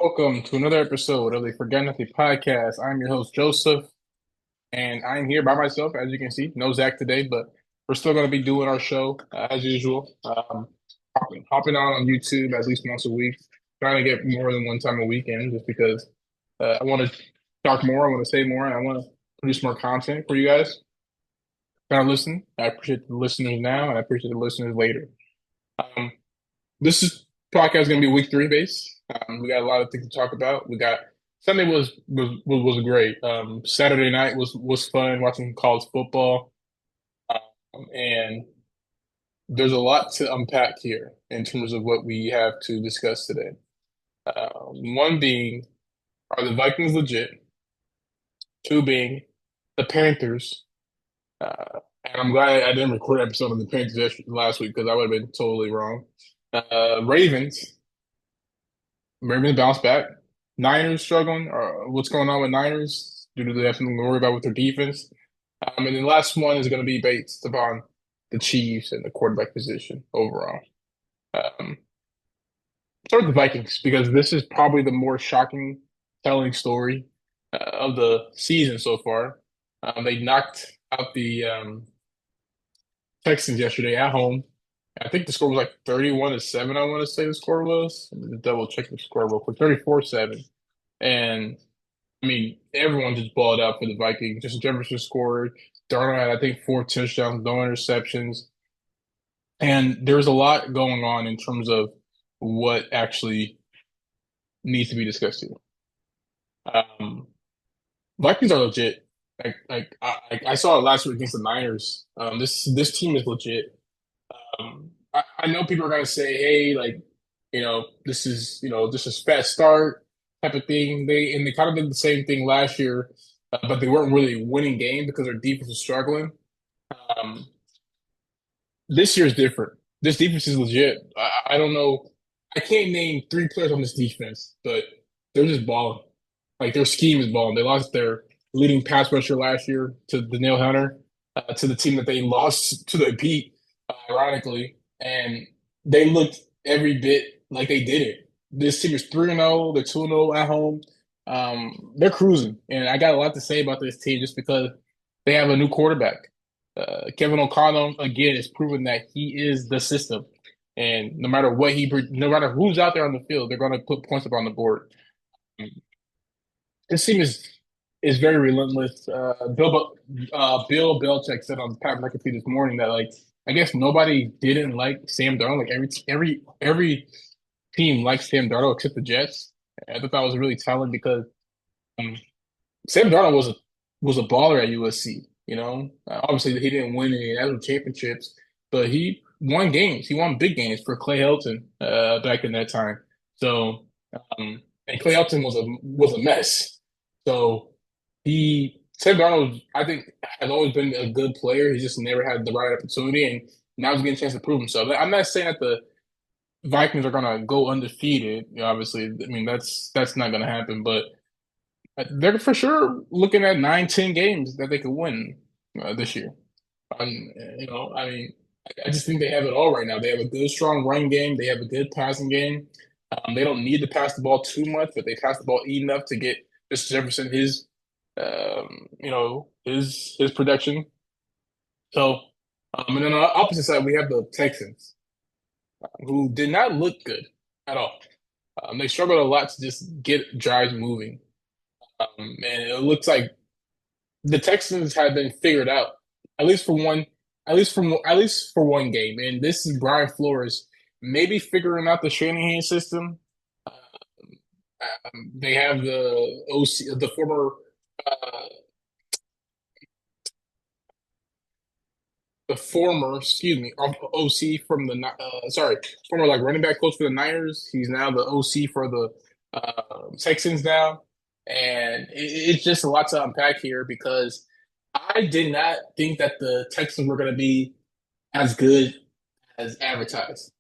Welcome to another episode of the Forget Nothing podcast. I'm your host, Joseph, and I'm here by myself, as you can see. No Zach today, but we're still going to be doing our show as usual. Hopping on YouTube at least once a week, trying to get more than one time a weekend just because I want to talk more, I want to say more, and I want to produce more content for you guys. Kind of listen. I appreciate the listeners now, and I appreciate the listeners later. Um, this is podcast going to be week three based. We got a lot of things to talk about. We got Sunday was great. Saturday night was fun watching college football, and there's a lot to unpack here in terms of what we have to discuss today. One being, are the Vikings legit? Two being, the Panthers. And I'm glad I didn't record an episode of the Panthers last week because I would have been totally wrong. Ravens. Ravens bounce back. Niners struggling. What's going on with Niners? Do they have something to worry about with their defense? And then the last one is going to be based upon the Chiefs and the quarterback position overall. Um, Start with the Vikings because this is probably the more shocking, telling story of the season so far. They knocked out the Texans yesterday at home. I think the score was like 31-7, I want to say the score was. Let me double check the score real quick. 34-7. And I mean, everyone just balled out for the Vikings. Justin Jefferson scored. Darnold had, I think, four touchdowns, no interceptions. And there's a lot going on in terms of what actually needs to be discussed here. Um, Vikings are legit. I saw it last week against the Niners. This team is legit. I know people are gonna say, hey, like, this is fast start type of thing. They kind of did the same thing last year, but they weren't really winning games because their defense was struggling. Um, this year's different. This defense is legit. I don't know. I can't name three players on this defense, but they're just balling. Like their scheme is balling. They lost their leading pass rusher last year to Danielle Hunter, to the team that they lost to the beat, ironically, and they looked every bit like they did it. This team is 3-0. They're 2-0 at home. They're cruising, and I got a lot to say about this team just because they have a new quarterback. Kevin O'Connell again is proving that he is the system, and no matter who's out there on the field, they're going to put points up on the board. This team is very relentless. Bill Belichick said on Pat McAfee this morning that like I guess nobody didn't like Sam Darnold. Like every team likes Sam Darnold except the Jets. I thought that was really telling because um, Sam Darnold was a baller at USC. Obviously he didn't win any national championships, but he won games. He won big games for Clay Helton back in that time. So and Clay Helton was a mess. So Sam Darnold, I think, has always been a good player. He just never had the right opportunity, and now he's getting a chance to prove himself. I'm not saying that the Vikings are gonna go undefeated. Obviously, I mean that's not gonna happen, but they're for sure looking at 9, 10 games that they could win this year. I mean, I just think they have it all right now. They have a good, strong run game. They have a good passing game. They don't need to pass the ball too much, but they pass the ball enough to get Mr. Jefferson his production. So, and then on the opposite side, we have the Texans, who did not look good at all. They struggled a lot to just get drives moving. And it looks like the Texans have been figured out, at least for one, at least for one game. And this is Brian Flores maybe figuring out the Shanahan system. They have the OC, the former uh, excuse me, OC from former like running back coach for the Niners. He's now the OC for the Texans now, and it's just a lot to unpack here because I did not think that the Texans were going to be as good as advertised.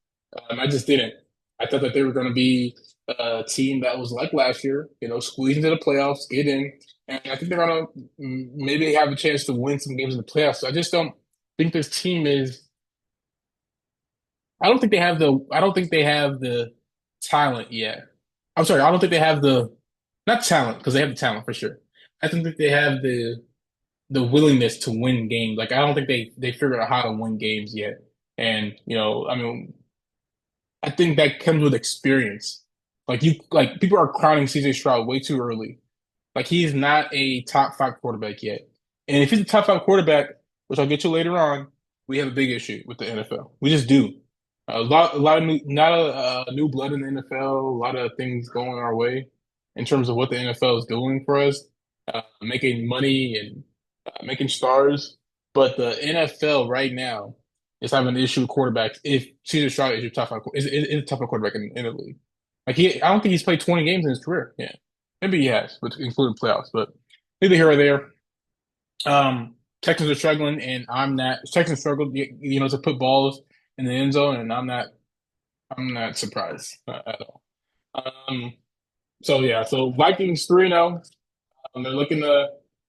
I just didn't. I thought that they were going to be a team that was like last year, squeeze into the playoffs, get in, and I think they're going to maybe have a chance to win some games in the playoffs. So I just don't think this team is. I don't think they have the talent yet. I'm sorry, I don't think they have the not talent because they have the talent for sure. I don't think they have the willingness to win games. Like I don't think they figured out how to win games yet. And I mean, I think that comes with experience. Like people are crowning CJ Stroud way too early. Like he's not a top five quarterback yet. And if he's a top five quarterback, which I'll get to later on, we have a big issue with the NFL. We just do. A lot of new, not a new blood in the NFL. A lot of things going our way in terms of what the NFL is doing for us, making money and making stars. But the NFL right now is having an issue with quarterbacks. If CJ Stroud is your top five, is a top five quarterback in the league. I don't think he's played 20 games in his career. Yeah. Maybe he has, but including playoffs. But neither here or there. Texans are struggling, and I'm not. Texans struggled, to put balls in the end zone, and I'm not. I'm not surprised at all. Um, so yeah, so Vikings 3-0. They're looking to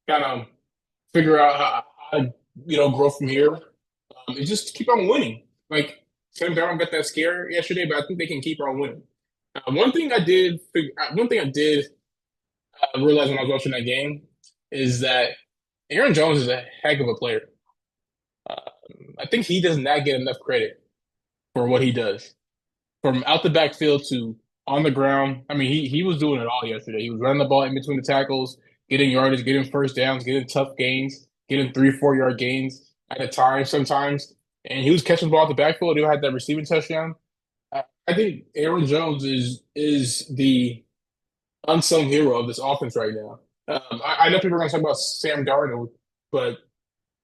kind of figure out how to grow from here. And just keep on winning. Like Sam Darnold got that scare yesterday, but I think they can keep on winning. One thing I did realize when I was watching that game is that Aaron Jones is a heck of a player. Uh, I think he does not get enough credit for what he does. From out the backfield to on the ground. I mean, he was doing it all yesterday. He was running the ball in between the tackles, getting yardage, getting first downs, getting tough gains, getting 3, 4 yard gains at a time sometimes. And he was catching the ball at the backfield. He had that receiving touchdown. I think Aaron Jones is the unsung hero of this offense right now. I know people are going to talk about Sam Darnold, but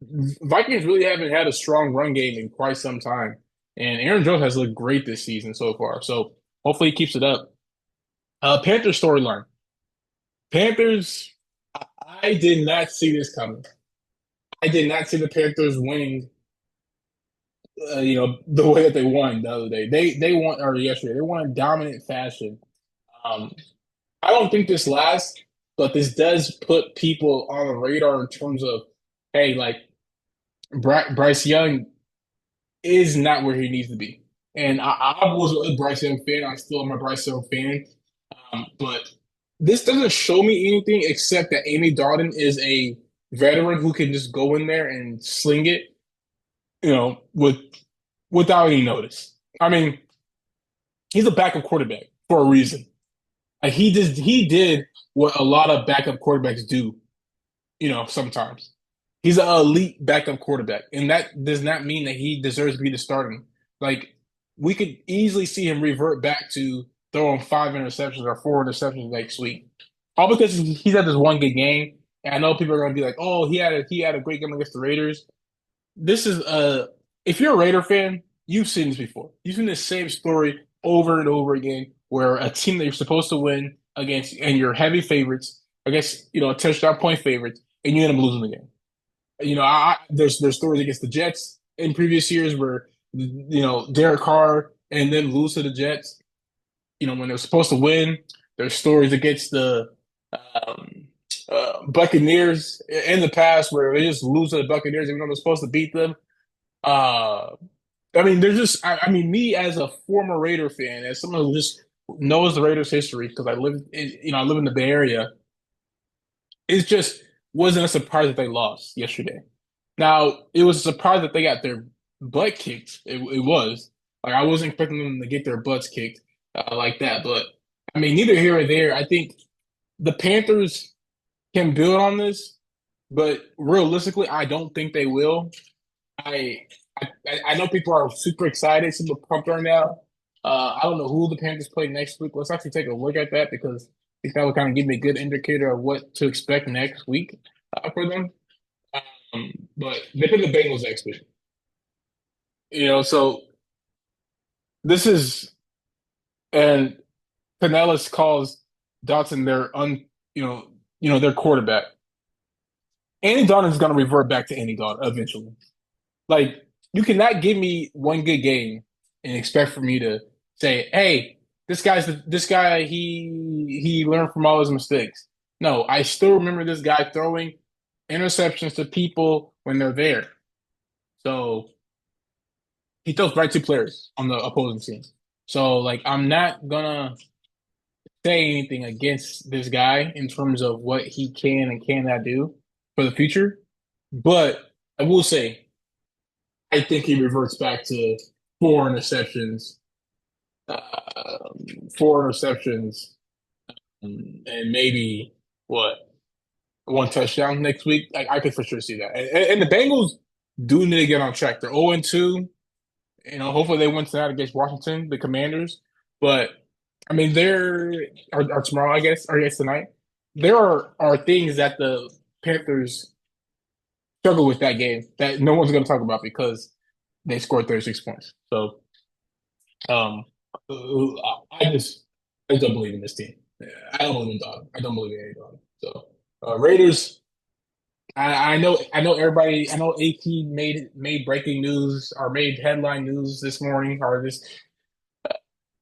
Vikings really haven't had a strong run game in quite some time. And Aaron Jones has looked great this season so far. So hopefully he keeps it up. Panthers storyline. Panthers, I did not see this coming. I did not see the Panthers winning, the way that they won the other day. They won, or yesterday, they won in dominant fashion. Um, I don't think this lasts, but this does put people on the radar in terms of, hey, like Bryce Young is not where he needs to be. And I was a Bryce Young fan. I still am a Bryce Young fan. But this doesn't show me anything except that Amy Dalton is a veteran who can just go in there and sling it, without any notice. I mean, he's a backup quarterback for a reason. Like he did what a lot of backup quarterbacks do, sometimes. He's an elite backup quarterback, and that does not mean that he deserves to be the starting. Like we could easily see him revert back to throwing 5 interceptions or 4 interceptions next week, all because he's had this one good game. And I know people are going to be like, "Oh, he had a great game against the Raiders." This is if you're a Raider fan, you've seen this before. You've seen the same story over and over again, where a team that you're supposed to win against and you're heavy favorites against, a touchdown point favorites, and you end up losing the game. There's stories against the Jets in previous years where Derek Carr and then lose to the Jets. When they're supposed to win. There's stories against the um, Buccaneers in the past where they just lose to the Buccaneers even though they're supposed to beat them. Uh, I mean, there's just I mean, me as a former Raider fan, as someone who just knows the Raiders' history because I live in the Bay Area. It just wasn't a surprise that they lost yesterday. Now, it was a surprise that they got their butt kicked. It was. Like, I wasn't expecting them to get their butts kicked like that. But, I mean, neither here or there. I think the Panthers can build on this, but realistically, I don't think they will. I I know people are super excited, super pumped right now. I don't know who the Panthers play next week. Let's actually take a look at that because I think that will kind of give me a good indicator of what to expect next week for them. But they play the Bengals next week. So this is and Pinellas calls Dotson their their quarterback. Andy Dalton is going to revert back to Andy Dalton eventually. Like you cannot give me one good game and expect for me to say, "Hey, this guy he learned from all his mistakes." No, I still remember this guy throwing interceptions to people when they're there. So he throws right to players on the opposing team. So like I'm not gonna say anything against this guy in terms of what he can and cannot do for the future. But I will say, I think he reverts back to four interceptions, four interceptions, and maybe what one touchdown next week. I could for sure see that. And the Bengals do need to get on track. They're 0-2. Hopefully they win tonight against Washington, the Commanders. But I mean, there are tomorrow, I guess, or I guess tonight. There are things that the Panthers struggle with that game that no one's going to talk about because they scored 36 points. So um, I just I don't believe in this team. I don't believe in dog. I don't believe in any dog. So Raiders. I know everybody. I know AP made breaking news or made headline news this morning or this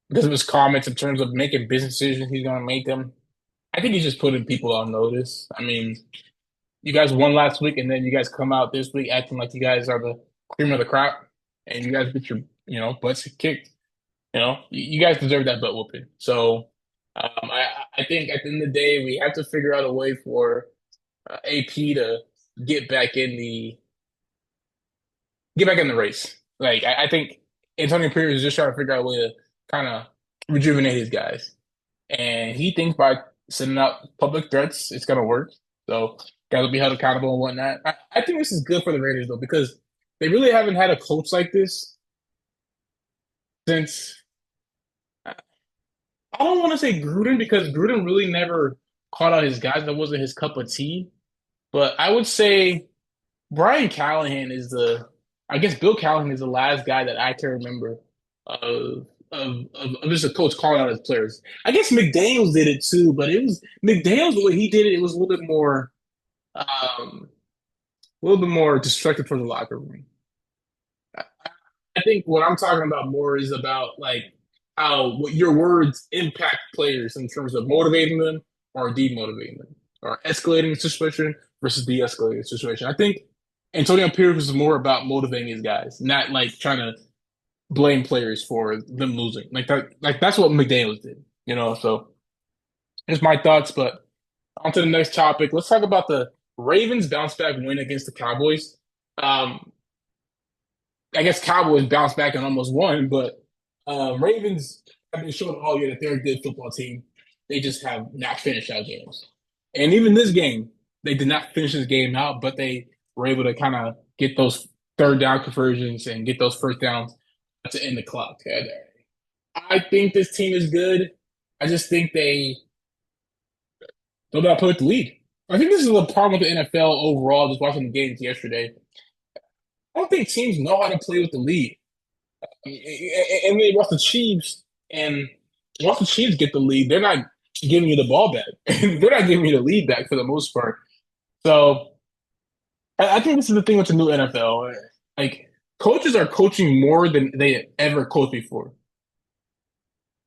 because of his comments in terms of making business decisions. He's going to make them. I think he's just putting people on notice. I mean, you guys won last week, and then you guys come out this week acting like you guys are the cream of the crop, and you guys get your butts kicked. You guys deserve that butt whooping. So I think at the end of the day, we have to figure out a way for AP to get back in the get back in the race. Like I think Antonio Pierce is just trying to figure out a way to kind of rejuvenate his guys, and he thinks by sending out public threats, it's gonna work. So guys will be held accountable and whatnot. I think this is good for the Raiders though because they really haven't had a coach like this since I don't want to say Gruden because Gruden really never caught out his guys. That wasn't his cup of tea. But I would say Brian Callahan is I guess Bill Callahan is the last guy that I can remember of just a coach calling out his players. I guess McDaniels did it too, but it was McDaniels the way he did it. It was a little bit more destructive for the locker room. I think what I'm talking about more is about like how what your words impact players in terms of motivating them or demotivating them or escalating the situation versus de-escalating the situation. I think Antonio Pierce is more about motivating his guys, not like trying to blame players for them losing. Like that's what McDaniels did. So it's my thoughts, but on to the next topic. Let's talk about the Ravens bounce back win against the Cowboys. Um, I guess Cowboys bounced back and almost won, but Ravens have been showing all year that they're a good football team. They just have not finished out games. And even this game, they did not finish this game out, but they were able to kind of get those third down conversions and get those first downs to end the clock. And I think this team is good. I just think they don't know how to play with the lead. I think this is the problem with the NFL overall, just watching the games yesterday. I don't think teams know how to play with the lead. And then once the Chiefs and once the Chiefs get the lead, they're not giving you the ball back. They're not giving you the lead back for the most part. So I think this is the thing with the new NFL. Like coaches are coaching more than they ever coached before.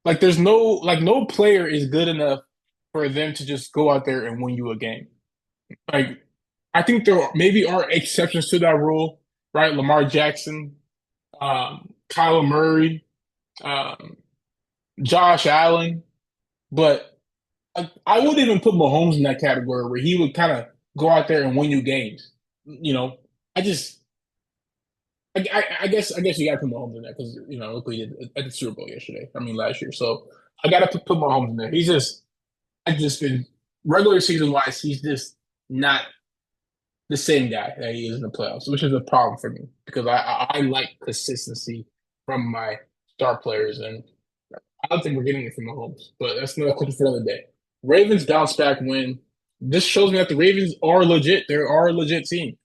Like there's no player is good enough for them to just go out there and win you a game. Like I think there maybe are exceptions to that rule, right? Lamar Jackson, Kyler Murray, um, Josh Allen, but I would even put Mahomes in that category where he would kind of go out there and win you games. You know, I just, I guess you got to put Mahomes in there because look what he did at the Super Bowl yesterday. I mean, last year. So I got to put Mahomes in there. I've just been regular season wise, he's just not the same guy that he is in the playoffs, which is a problem for me because I like consistency from my star players, and I don't think we're getting it from Mahomes. But that's another question for another day. Ravens bounce back win. This shows me that the Ravens are legit. They are a legit team.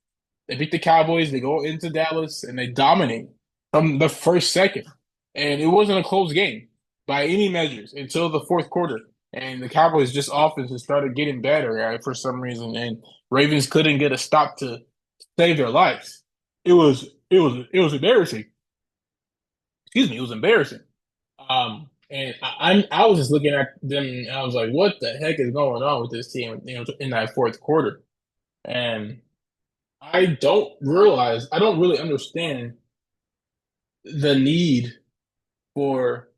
They beat the Cowboys. They go into Dallas and they dominate from the first second. And it wasn't a close game by any measures until the fourth quarter. And the Cowboys just offense just started getting better for some reason. And Ravens couldn't get a stop to save their lives. It was embarrassing. Excuse me, it was embarrassing. And I was just looking at them and I was like, what the heck is going on with this team, in that fourth quarter? And I don't really understand the need for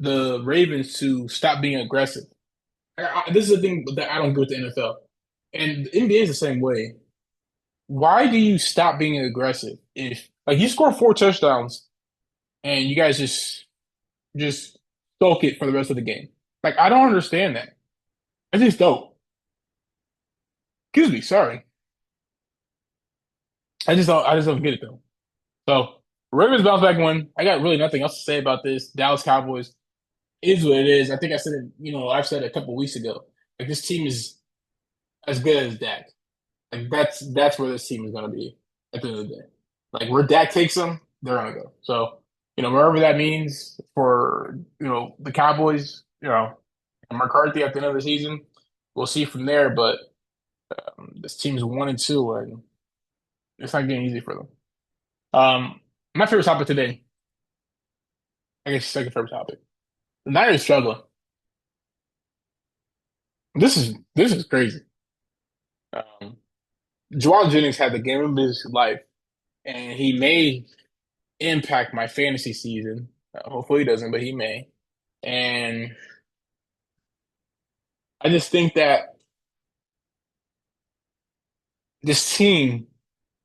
the Ravens to stop being aggressive. This is the thing that I don't get with the NFL, and the NBA is the same way. Why do you stop being aggressive if like you score 4 touchdowns and you guys just soak it for the rest of the game? Like I don't understand that. I just don't. Excuse me, sorry. I just don't get it though. So Ravens bounce back one. I got really nothing else to say about this. Dallas Cowboys is what it is. I think I said it, I've said it a couple weeks ago. Like this team is as good as Dak. Like that's where this team is gonna be at the end of the day. Like where Dak takes them, they're gonna go. So, wherever that means for, the Cowboys, and McCarthy at the end of the season, we'll see from there. But this team's 1-2, and it's not getting easy for them. My favorite topic today, I guess second favorite topic. The Niners struggling. This is crazy. Um, Juwan Jennings had the game of his life, and he may impact my fantasy season. Hopefully he doesn't, but he may. And I just think that this team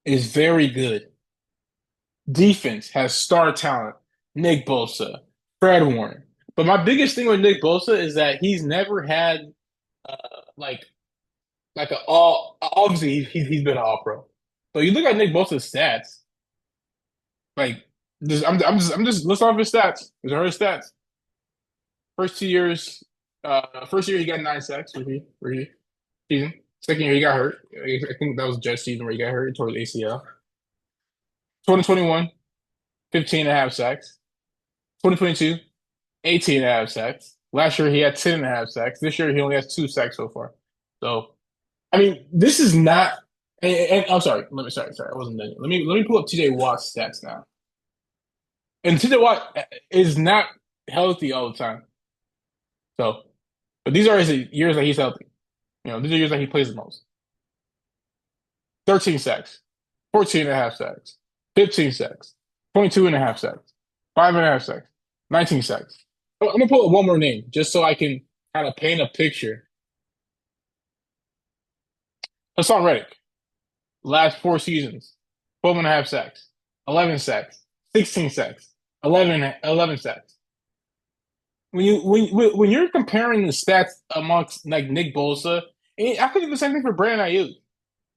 is very good. Defense has star talent, Nick Bosa, Fred Warner. But my biggest thing with Nick Bosa is that he's never had uh, like a all. Obviously, he's been an All Pro. So you look at Nick Bosa's stats, like I'm just listing off his stats. These are his stats. First 2 years, first year he got 9 sacks rookie season. Second year he got hurt. I think that was Jets season where he got hurt towards ACL. 2021, 15 and a half sacks. 2022, 18 and a half sacks. Last year he had 10 and a half sacks. This year he only has 2 sacks so far. So, I mean, this is not. And I'm sorry. Sorry. I wasn't done. Let me pull up TJ Watt's stats now. And TJ Watt is not healthy all the time. So, but these are his years that he's healthy. These are years that he plays the most. 13 sacks, 14 and a half sacks, 15 sacks, 22 and a half sacks, 5.5 sacks, 19 sacks. I'm gonna pull up one more name just so I can kind of paint a picture. Hassan Reddick, last 4 seasons, 12 and a half sacks, 11 sacks, 16 sacks, 11 sacks. When you're comparing the stats amongst like Nick Bosa, and I could do the same thing for Brandon Ayuk.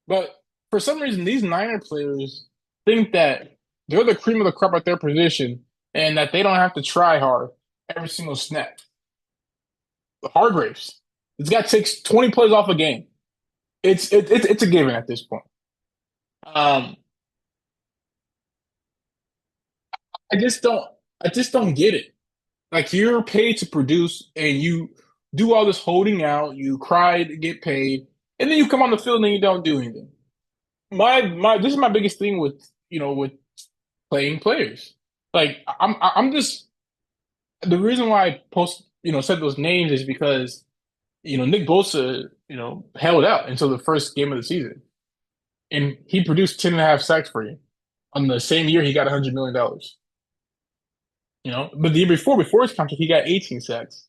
But for some reason, these Niner players think that they're the cream of the crop at their position and that they don't have to try hard every single snap. Hargraves, this guy takes 20 plays off a game. It's a given at this point. Um, I just don't I just don't get it. Like you're paid to produce and you do all this holding out, you cry to get paid, and then you come on the field and you don't do anything. My this is my biggest thing with playing players. Like I'm just the reason why I said those names is because Nick Bosa held out until the first game of the season, and he produced 10 and a half sacks for you on the same year he got $100 million. But the year before his contract he got 18 sacks.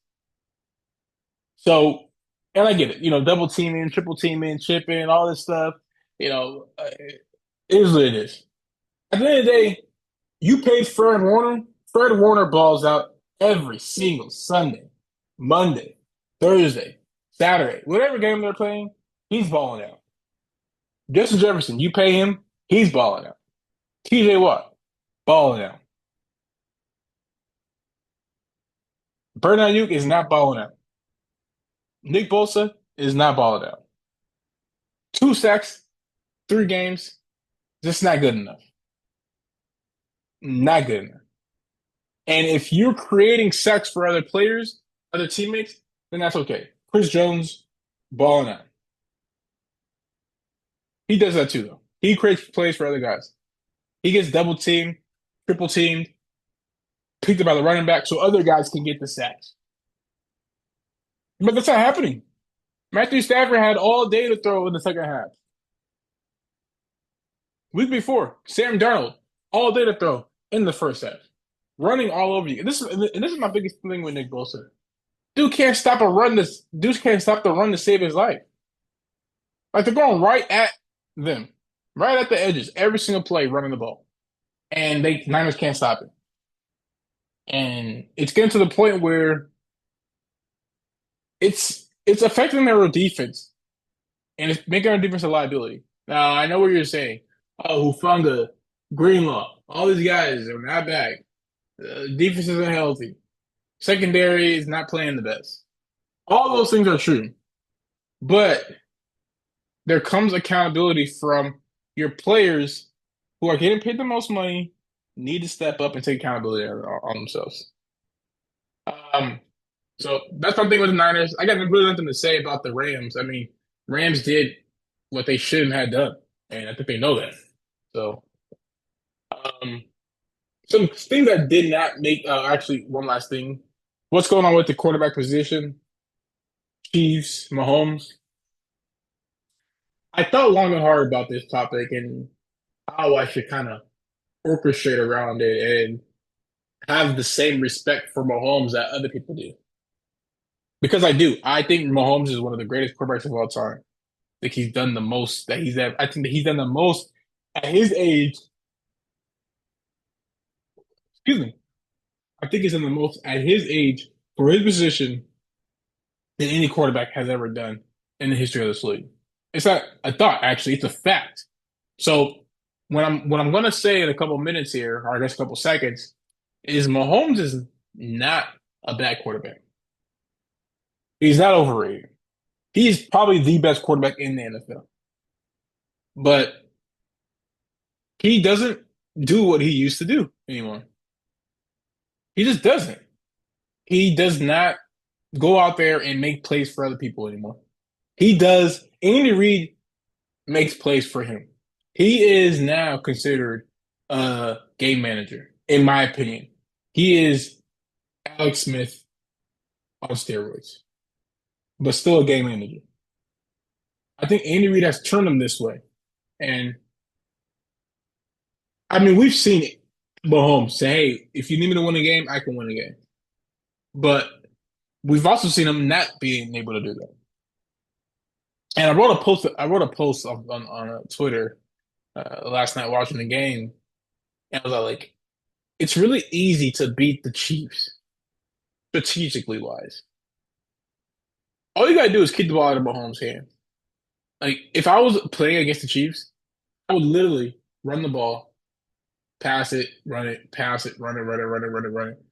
So, and I get it, double teaming, triple teaming, chipping, all this stuff. It is what it is. At the end of the day, you paid Fred Warner. Fred Warner balls out every single Sunday, Monday, Thursday, Saturday, whatever game they're playing, he's balling out. Justin Jefferson, you pay him, he's balling out. TJ Watt, balling out. Brandon Ayuk is not balling out. Nick Bosa is not balling out. 2 sacks, 3 games, just not good enough. Not good enough. And if you're creating sacks for other players, other teammates, then that's okay. Chris Jones, balling out. He does that too, though. He creates plays for other guys. He gets double teamed, triple teamed, picked up by the running back so other guys can get the sacks. But that's not happening. Matthew Stafford had all day to throw in the second half. Week before, Sam Darnold, all day to throw in the first half. running all over you. And this is my biggest thing with Nick Bosa. Dude can't stop a run. This dude can't stop the run to save his life. Like they're going right at them, right at the edges, every single play running the ball, and they Niners can't stop it. And it's getting to the point where it's affecting their defense, and it's making our defense a liability. Now I know what you're saying. Oh, Hufanga, Greenlaw, all these guys are not back. Defense isn't healthy. Secondary is not playing the best. All those things are true, but there comes accountability from your players who are getting paid the most money, need to step up and take accountability on themselves. Um, so that's one thing with the Niners. I got really nothing to say about the Rams. I mean, Rams did what they shouldn't have done, and I think they know that. So, um, some things that did not make actually one last thing. What's going on with the quarterback position? Chiefs, Mahomes. I thought long and hard about this topic and how I should kind of orchestrate around it and have the same respect for Mahomes that other people do. Because I do. I think Mahomes is one of the greatest quarterbacks of all time. I think he's done the most that he's ever. I think that he's done the most at his age. Excuse me. I think he's done the most at his age for his position than any quarterback has ever done in the history of this league. It's not a thought, actually. It's a fact. So what I'm going to say in a couple minutes here, or I guess a couple seconds, is Mahomes is not a bad quarterback. He's not overrated. He's probably the best quarterback in the NFL. But he doesn't do what he used to do anymore. He just doesn't. He does not go out there and make plays for other people anymore. He does. Andy Reid makes plays for him. He is now considered a game manager, in my opinion. He is Alex Smith on steroids, but still a game manager. I think Andy Reid has turned him this way. And I mean, we've seen it. Mahomes say, hey, if you need me to win a game, I can win a game. But we've also seen him not being able to do that. And I wrote a post on Twitter last night watching the game, and I was like, it's really easy to beat the Chiefs strategically wise. All you gotta do is keep the ball out of Mahomes' hand. Like if I was playing against the Chiefs, I would literally run the ball, pass it, run it, run it, run it, run it, run it.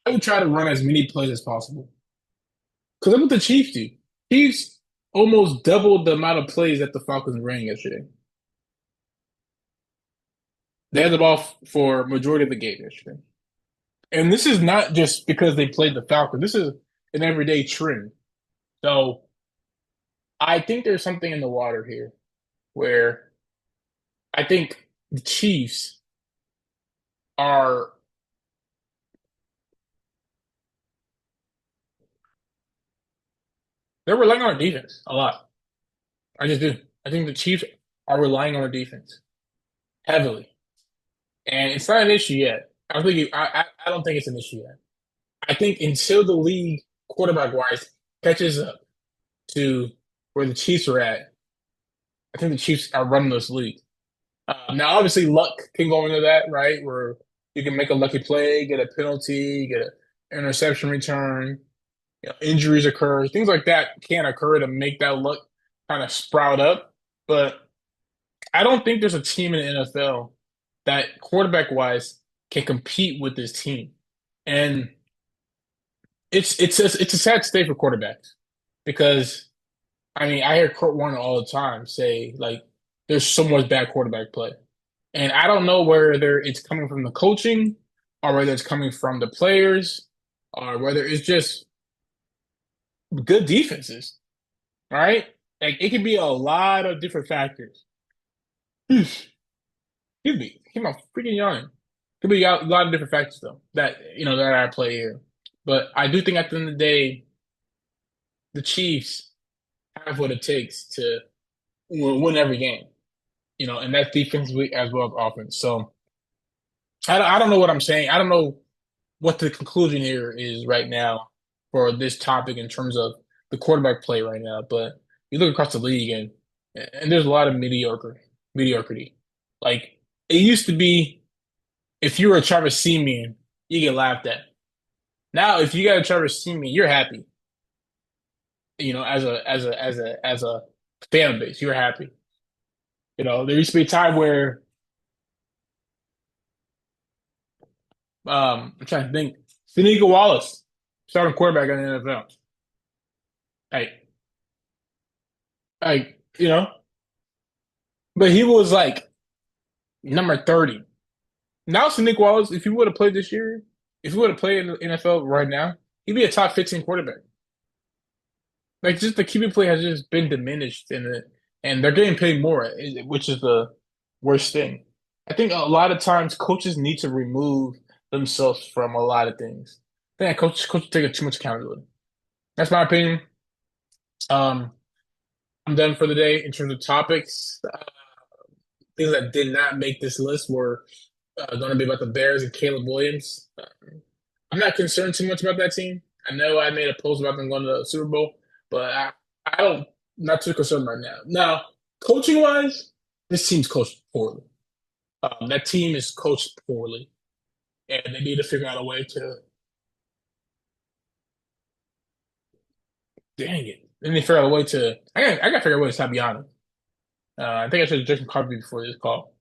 I would try to run as many plays as possible. Because look what the Chiefs do. Chiefs almost doubled the amount of plays that the Falcons ran yesterday. They had the ball for majority of the game yesterday. And this is not just because they played the Falcons. This is an everyday trend. So I think there's something in the water here where I think the Chiefs are they're relying on their defense a lot. I just do. I think the Chiefs are relying on their defense heavily. And it's not an issue yet. I don't think it's an issue yet. I think until the league quarterback wise catches up to where the Chiefs are at, I think the Chiefs are running this league. Now, obviously, luck can go into that, right? Where you can make a lucky play, get a penalty, get an interception return, injuries occur, things like that can occur to make that luck kind of sprout up. But I don't think there's a team in the NFL that quarterback wise can compete with this team. And it's a sad state for quarterbacks because I mean I hear Kurt Warner all the time say like there's so much bad quarterback play. And I don't know whether it's coming from the coaching or whether it's coming from the players or whether it's just good defenses, right? Like it could be a lot of different factors. Excuse me, came out freaking yawning. Could be a lot of different factors though that that I play here. But I do think at the end of the day, the Chiefs have what it takes to win every game. And that's defensively as well as offense. So I don't know what I'm saying. I don't know what the conclusion here is right now for this topic in terms of the quarterback play right now. But you look across the league and there's a lot of mediocrity. Like it used to be, if you were a Travis Simeon, you get laughed at. Now, if you got a Travis Simeon, you're happy. As a fan base, you're happy. There used to be a time where I'm trying to think, Finico Wallace, starting quarterback in the NFL. Like, but he was like number 30. Now, Sneak Wallace, if he would have played this year, if he would have played in the NFL right now, he'd be a top 15 quarterback. Like, just the QB play has just been diminished and they're getting paid more, which is the worst thing. I think a lot of times coaches need to remove themselves from a lot of things. I think coach take too much accountability. That's my opinion. Um, I'm done for the day in terms of topics. Things that did not make this list were going to be about the Bears and Caleb Williams. I'm not concerned too much about that team. I know I made a post about them going to the Super Bowl, but I don't not too concerned right now. Now, coaching wise, this team's coached poorly. That team is coached poorly, and they need to figure out a way to. Dang it! Then they figure out a way to. I got to figure out a way to stop Giannis. I think I should have drank some coffee before this call,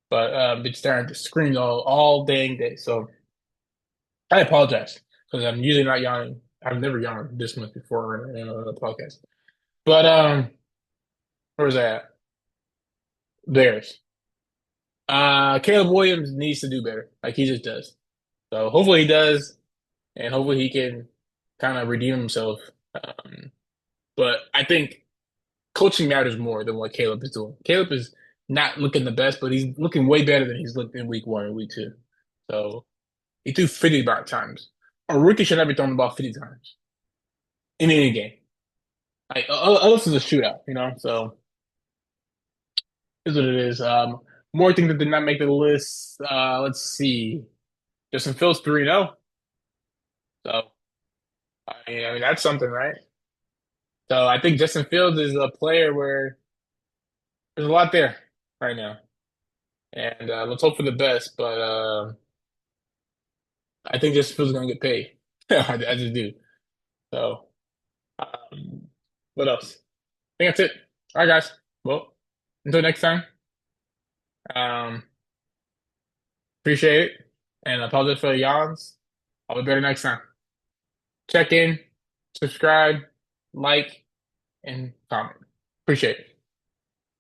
but been staring at the screen all dang day. So I apologize because I'm usually not yawning. I've never yawned this much before in a podcast. But where's that? Bears. Caleb Williams needs to do better. Like he just does. So hopefully he does, and hopefully he can kind of redeem himself. Um, but I think coaching matters more than what Caleb is doing. Caleb is not looking the best, but he's looking way better than he's looked in week one and week two. So he threw 50 about times. A rookie should never thrown the ball 50 times in any game. Like, unless it's a shootout, So is what it is. More things that did not make the list. Let's see. Justin Fields 3-0. So I mean that's something, right? So I think Justin Fields is a player where there's a lot there right now, and let's hope for the best. But I think Justin Fields is going to get paid. I just do. So um, what else? I think that's it. All right, guys. Well, until next time. Um, appreciate it, and apologize for the yawns. I'll be better next time. Check in, subscribe, like, and comment. Appreciate it.